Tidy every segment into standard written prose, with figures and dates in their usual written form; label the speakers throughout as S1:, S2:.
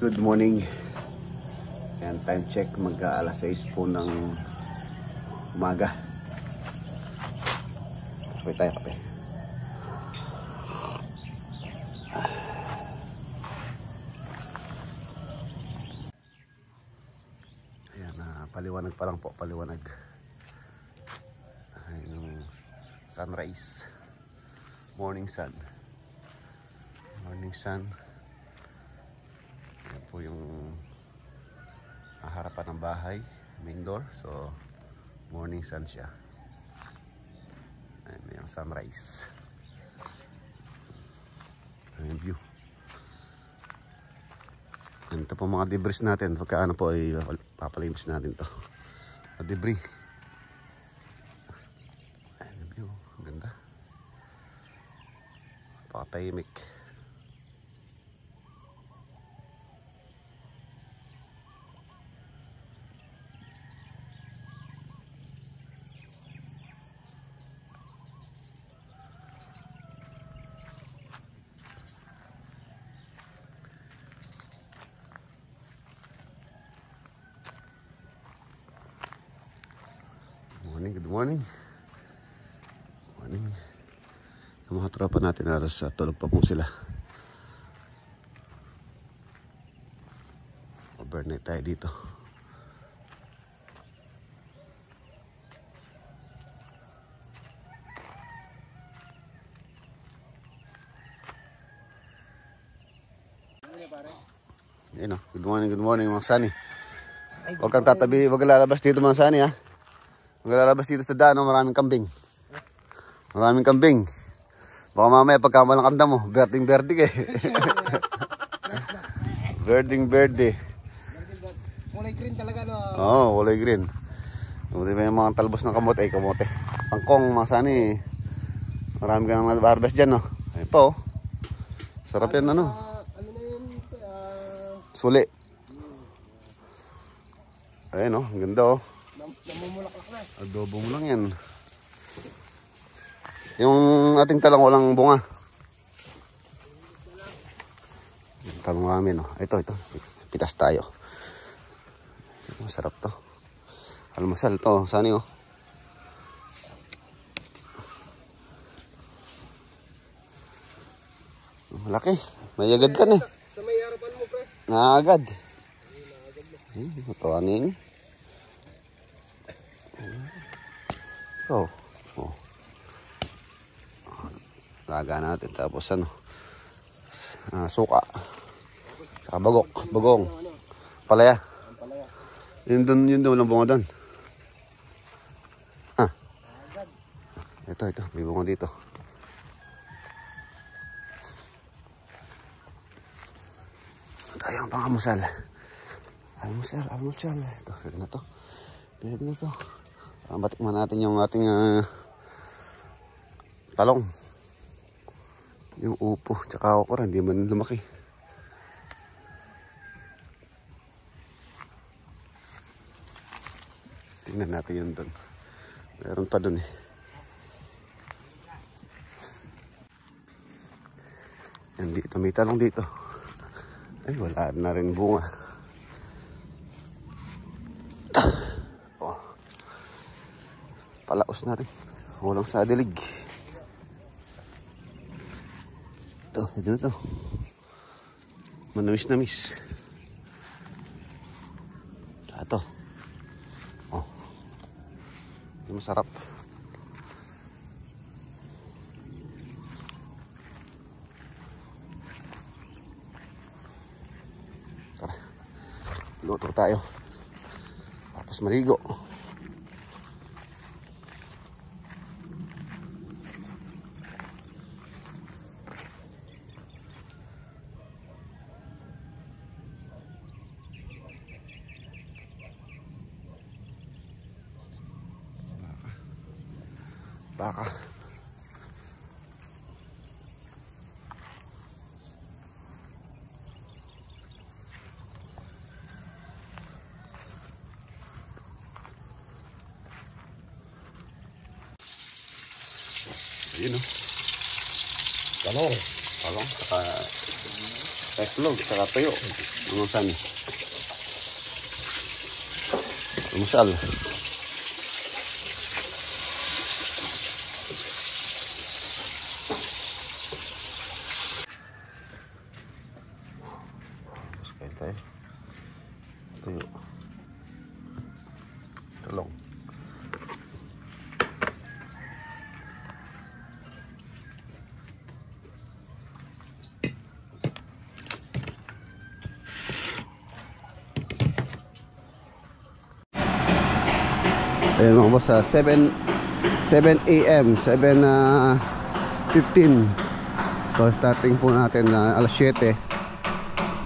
S1: Good morning. And time check, mag-alas 6 po ng umaga. Kape tayo, kape. Ayan, paliwanag pa lang po, paliwanag. Ayan yung sunrise. Morning sun. Morning sun. Ayan po yung harapan ng bahay, main door. So morning sun siya. Ayan yung sunrise. Ayan yung view. Ayan, ito po mga debris natin. Pagka ano po ay papalinis natin to. Debris. Ayan yung view. Ganda. Pakatahimik. Good morning. Morning. Yung mga tropa natin alas tulog pa po sila. Overnight tayo dito. Ayun, good morning mga Sani. Huwag kang tatabi, huwag lalabas dito mga Sani ha. Maglalabas dito sa daan, maraming kambing. Maraming kambing. Baka mamaya pagka malang kanda mo, berding-berding eh. Berding-berde.
S2: Kulay green talaga no?
S1: Oo, kulay green. Buti may mga talbos ng kamote. Kamote. Pangkong, mga Sani. Marami ka nang harvest dyan no. Ayun po. Sarap yan ano.
S2: Ano na yun?
S1: Suli. Ayun oh, ganda oh.
S2: Namumulaklak na.
S1: Adobo mo lang yan. Yung ating talong walang bunga. Talong namin oh. Ito. Pitas tayo. Masarap to. Almusal to. Saan yun? Malaki. May agad ka na eh.
S2: Sa may harapan mo pre.
S1: Naagad. Ito anin. Oh. Laga natin tapos ano? Suka. Saka bagong. Palaya. Yun doon walang bunga doon. Ito, may bunga dito. Tayo ang pangamusal. Almusal. Ito, pwede na to. Batikman natin yung ating talong. Yung upo, tsaka okra, hindi man lumaki. Tingnan natin yun doon. Meron pa doon eh. Yan dito, may talong dito. Ay, wala na rin bunga. Palaos na rin. Walang sa dilig. Ito na to. Manamis. Ito. Oh. Ito masarap. Tara. Luto tayo. Tapos maligo. Baka. Ayun o. Talong. Saka Teklog, saka tuyo. Ang sani. Umusal. Sekali tayo. Tuyo. Tolong. Ayun mga boss, 7 a.m. 7:15. So starting po natin na alas 7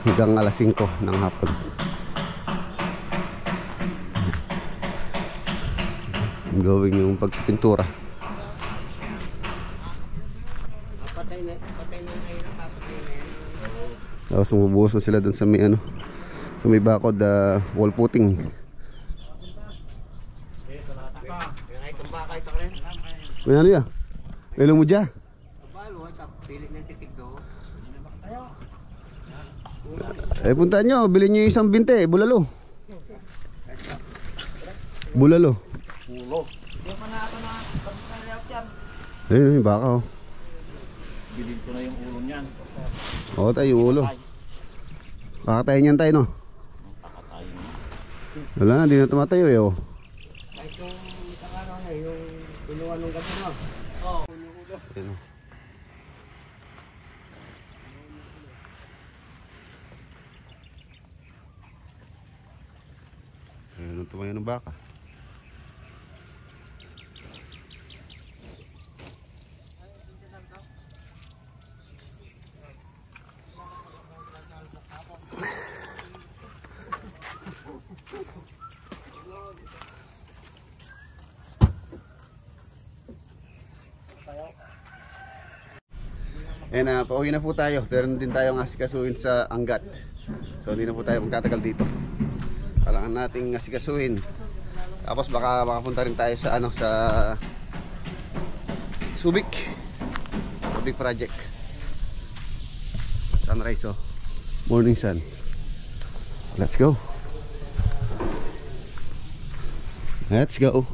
S1: hanggang alas 5 ng hapon. Gawin yung pagpintura.
S2: Patay na kayo na, papatay na yan.
S1: Tapos umubuhos na sila dun sa may ano, sa may bakod, wall putting. May ano ya? Lelo mo dyan? Eh puntaan nyo, bilhin nyo yung isang binte, bulalo. Bulalo. Ayun, yung baka oh.
S3: Bilhin ko na yung ulo niyan.
S1: Oo tayo, yung ulo. Pakatayin niyan tayo, no? Wala na, di na tumatayo eh oh.
S2: Kahit yung isang ano na, yung pinuha nung gabi no? Oo.
S1: Ayun oh. Ayun, tumayo ng baka. And pauwi na po tayo, pero din tayo asikasuhin sa Angat. So hindi na po tayo magtatagal dito. Kailangan nating asikasuhin. Tapos baka makapunta rin tayo sa ano, sa Subic project. Sunrise oh. Morning sun. Let's go. Let's go.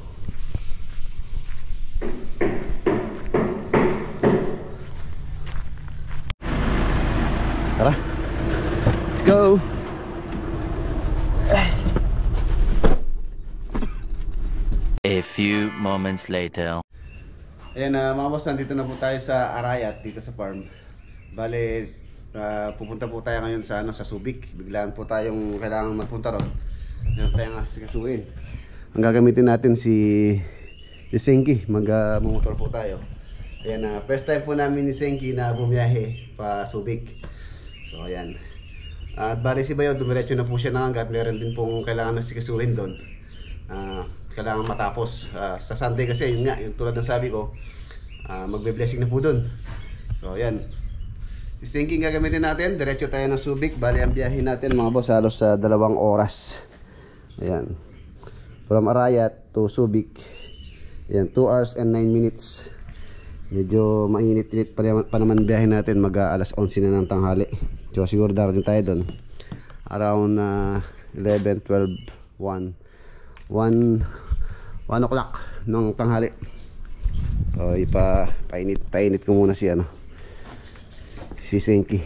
S1: Tara. Let's go.
S4: A few moments later.
S1: Ayan mga boss, nandito na po tayo sa Arayat, dito sa farm. Bale, pupunta po tayo ngayon sa, ano, sa Subic. Biglaan po tayong kailangan magpunta ron. Meron tayong asikasuhin. Ang gagamitin natin si Senki, mag-motor po tayo. Ayan, first time po namin ni Senki na bumiyahe pa Subic. So ayan. At bale si Bayo, dumiretso na po siya ng Angat. Meron din pong kailangan asikasuhin doon. Kailangan matapos sa Sunday kasi yun nga, yung tulad ng sabi ko, magbe-blessing na po dun. So ayan, si Sinking gagamitin natin. Diretso tayo ng Subic. Bali ang biyahe natin mga boss halos sa 2 oras. Ayan, from Arayat to Subic. Ayan, 2 hours and 9 minutes. Medyo mainit-init pa naman biyahe natin. Alas 11 na ng tanghali. So siguro darating tayo dun around 11, 12, 1 o'clock ng tanghali. So painit ko muna si ano, si Senki.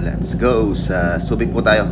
S1: Let's go, sa Subic po tayo.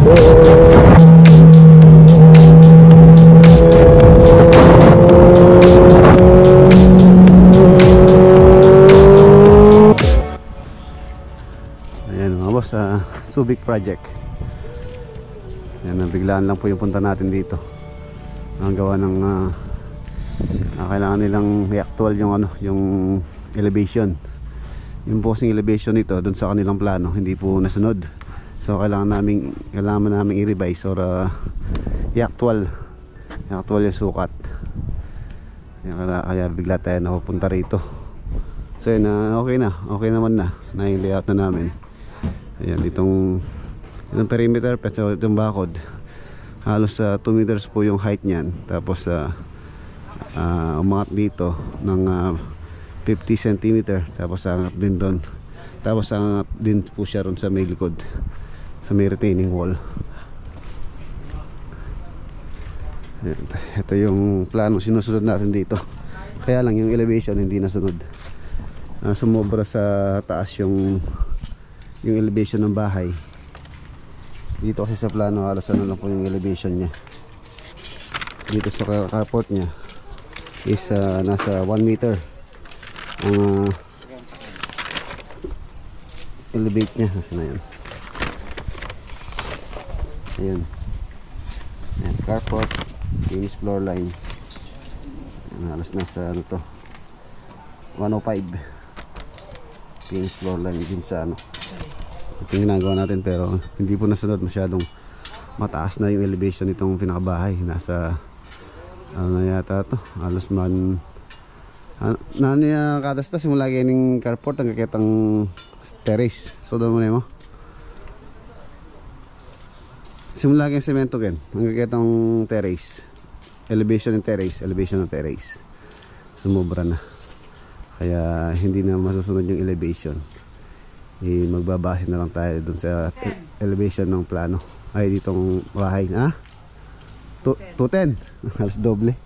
S1: Ayan mga boss, Subic project. Ayan, biglaan lang po yung punta natin dito. Ang gawa ng kailangan nilang i-actual yung yung elevation. Yung posing elevation nito doon sa kanilang plano hindi po nasunod. So kailangan namin i-revise or i-actual yung sukat. Kaya bigla tayo napupunta rito. So yun, okay naman na yung layout na namin. Ayan, itong perimeter at itong bakod halos 2 meters po yung height niyan. Tapos umangat dito ng 50 cm. Tapos angat din doon. Tapos angat din po siya ron sa may likod, sa may retaining wall. Ayan, ito yung plano sinusunod natin dito. Kaya lang yung elevation hindi nasunod. Sumobra sa taas yung elevation ng bahay. Dito kasi sa plano halos lang po yung elevation niya. Dito sa carport niya is nasa 1 meter ang elevate niya. Nasa na yun? Ayan. Ayan, carport, finish floor line. Ayan, halos nasa 105 finish floor line din sa ito yung ginagawa natin, pero hindi po nasunod. Masyadong mataas na yung elevation nitong pinakabahay. Nasa yata to halos man kadasta simula ganing carport ang kakitang terrace. So doon muna mo simula ganing semento gen ang kakitang terrace, elevation ng terrace sumobra na, kaya hindi na masusunod yung elevation. Magbabase na lang tayo dun sa elevation ng plano ay ditong bahay. 210 halos doble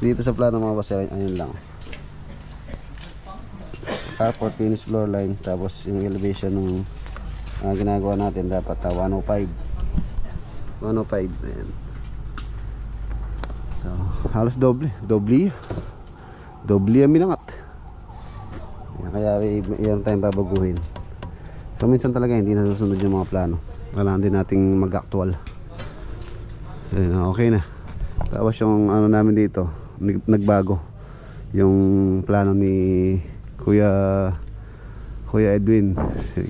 S1: dito sa plano mga boss. Ayun lang, carport, finish floor line. Tapos yung elevation ng ginagawa natin dapat 105. Ayan. So halos doble ang minangat. Kaya iyan tayong babaguhin. So minsan talaga hindi nasusunod yung mga plano. Kailangan din nating mag-actual. So, okay na. Tapos yung namin dito nagbago. Yung plano ni Kuya Edwin,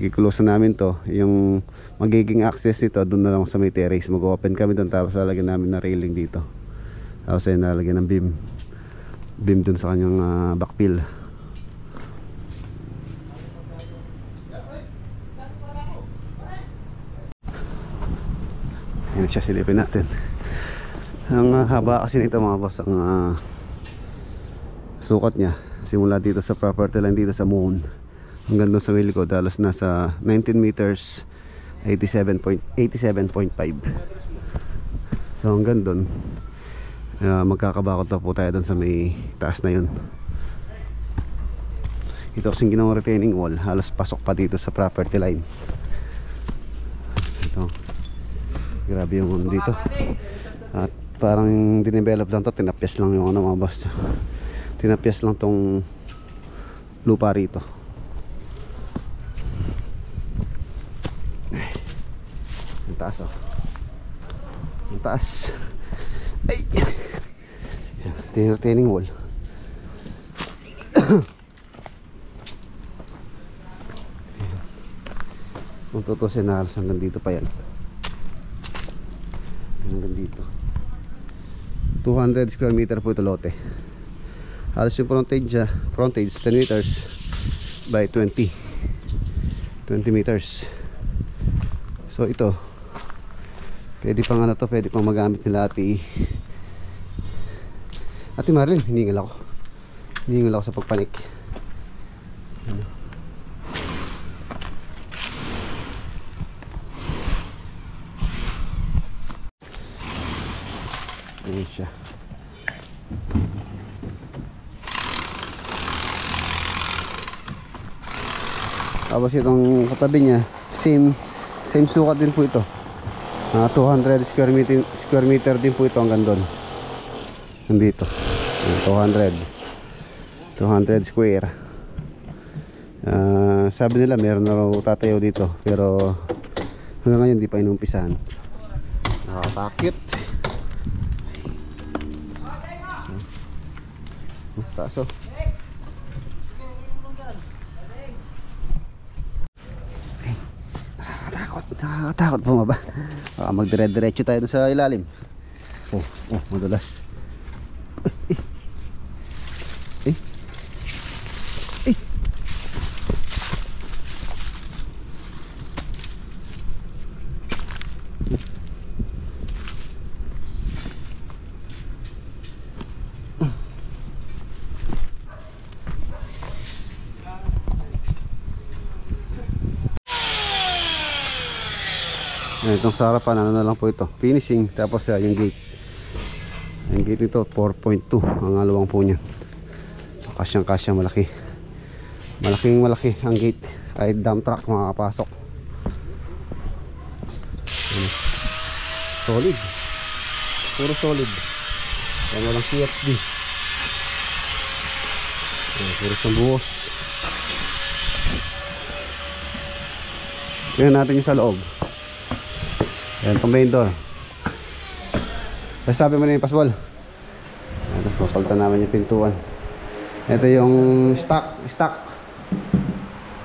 S1: i-close na namin to. Yung magiging access nito doon na lang sa may terrace. Mag-open kami doon, tapos lalagyan namin na railing dito. Tapos ay nalagyan ng beam doon sa kanyang backfill. Yan siya, silipin natin. Ang haba kasi nito mga boss, ang sukat niya simula dito sa property line dito sa moon hanggang doon sa may likod halos nasa 19 meters 87.5. So hanggang doon magkakabakot pa po tayo doon sa may taas na yun. Ito kasing ginawang retaining wall halos pasok pa dito sa property line. Ito, grabe yung dito. At parang dinevelop lang to, tinapyas lang yung mga boss. Tinapyas lang tong lupa rito. Ang taas ang taas. Ay, retaining wall. Kung tutusin na halos hanggang dito pa yan. Hanggang dito 200 square meter po ito lote. Halos yung frontage 10 meters by 20 meters. So ito pwede pang to, pwede pang magamit nila Ate Marilyn. Hiningal ako sa pagpanik. Ayan siya. Tapos itong katabi niya same sukat din po ito. 200 square meter din po ito hanggang doon. Nandito. 200 square. Sabi nila meron na raw tatayo dito, pero hanggang ngayon hindi pa inumpisahan. Nakatakit. Taas oh. Nakakatakot bumaba. Magdire-diretso tayo sa ilalim. Oh, madulas. Itong sa harapan, ano na lang po ito, finishing. Tapos yung gate, nito 4.2 ang alawang po niya. Kasyang malaki, malaki ang gate. Kahit dump truck makakapasok. Solid, puro solid. Kaya walang CFD, puro siyang buhos. Tingnan natin yung sa loob. Ayan itong main door. Sabi mo na yung paswal. Papalitan namin yung pintuan. Ito yung stock.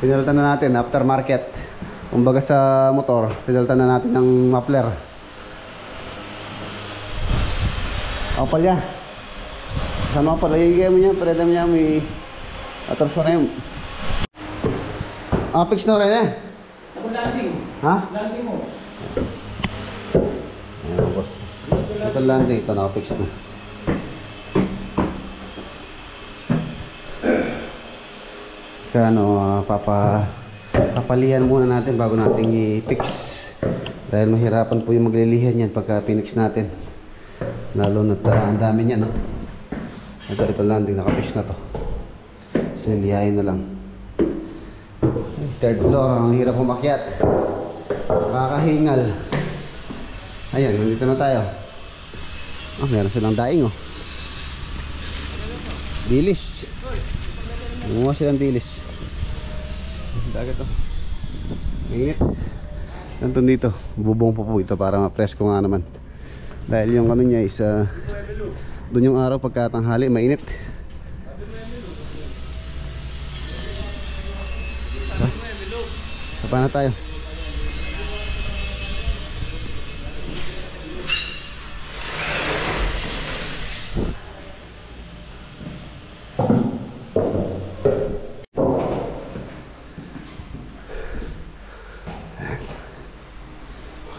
S1: Pinalitan na natin aftermarket. Kumbaga sa motor, pinalitan na natin ng muffler. Kapal niya. Saan mo pala yung mo niya? Pwede mo niya may atras pa na yun. Fix na rin eh.
S2: Ako landing.
S1: Ha?
S2: Landing mo.
S1: Ayan boss. Ito landing, ito nakapix na. Kaya papalihan muna natin bago natin i-fix. Dahil mahirapan po yung maglilihan yan pagka pinix natin. Lalo na't ang dami niya, no? Ito landing, nakapix na to. Silihain na lang. Third floor, ang hirap umakyat. Nakakahingal. Ayan, nandito na tayo. Meron silang daing, oh. Dilis. Gumawa silang dilis. Dagat, oh. Mainit. Nandun dito, bubong po ito para ma-presko nga naman. Dahil yung ano niya is doon yung araw pagkatanghali, mainit. Sapa na tayo.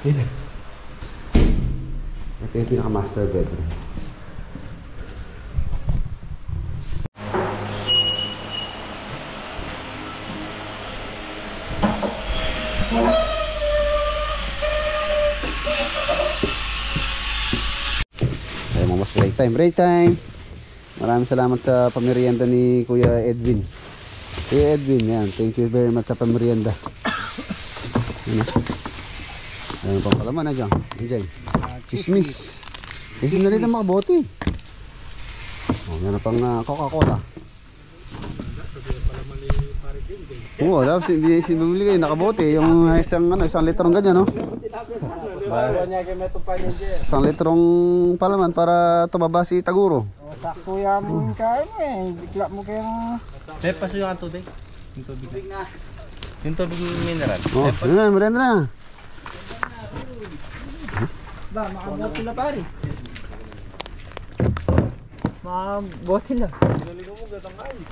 S1: Okay na. Ito yung pinaka-master bedroom. Ay mga boss, break time. Maraming salamat sa pamerienda ni Kuya Edwin. Kuya Edwin, yan. Thank you very much sa pamerienda. Ano pang palaman na dyan? Andiyan. Chismis. Kasi na rin ang mga bote. Meron pang Coca-Cola. Oo, dapat sinubili kayo. Nakabote. Yung isang litrong ganyan, no? Isang litrong palaman para tumaba si Taguro.
S2: Sakto yan mo yung kain mo eh. Bigla mo kayong...
S3: Paso yung tubig. Yung tubig na. Yung tubig mineral.
S1: Ano na, merenda na.
S2: Ba, makabote na pare. Makabote na.
S5: Pinaligo mo gatang kain.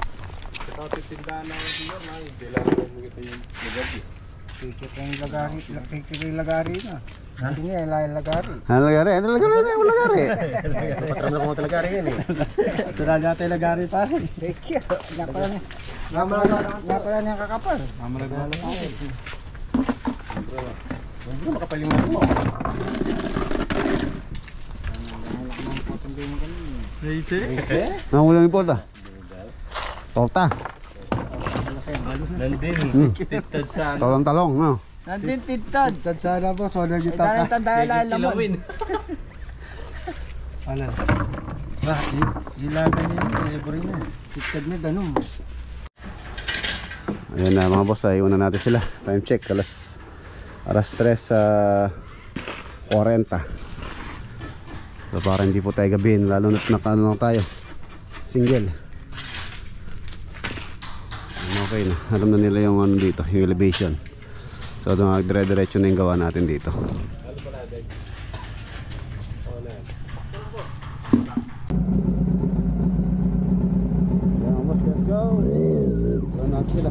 S5: Kapit tindahan na ako dito, bilang mo kita yung lagari.
S2: Kikit yung lagari na. Hindi niya ilahin lagari.
S1: Ano lagari? Ano lagari? Ano lagari?
S5: Patram na ko mga lagari yan eh.
S2: Turang dati lagari pare. Thank you. Nga pala niya kakapal.
S5: Mamalagala na ako. Hindi ko makapal yung mo.
S1: Nangulang yung porta. Porta.
S3: Nandin. Titad sa
S1: Talong-talong, no?
S2: Nandun tintad.
S5: Tintad sana po, so nagita
S2: Ay,
S5: ka.
S2: dahil lamon.
S5: Ano? Ba, ilagan niya yun, libre na.
S2: Tintad na ganun.
S1: Ayan na mga boss, iwan na natin sila. Time check, alas 3:40. So para hindi po tayo gabihin, lalo na't nakano lang tayo single. Okay na, alam na nila yung ano dito, yung elevation. So dire-diretso na yung gawa natin dito. Let's go. Go natin sila.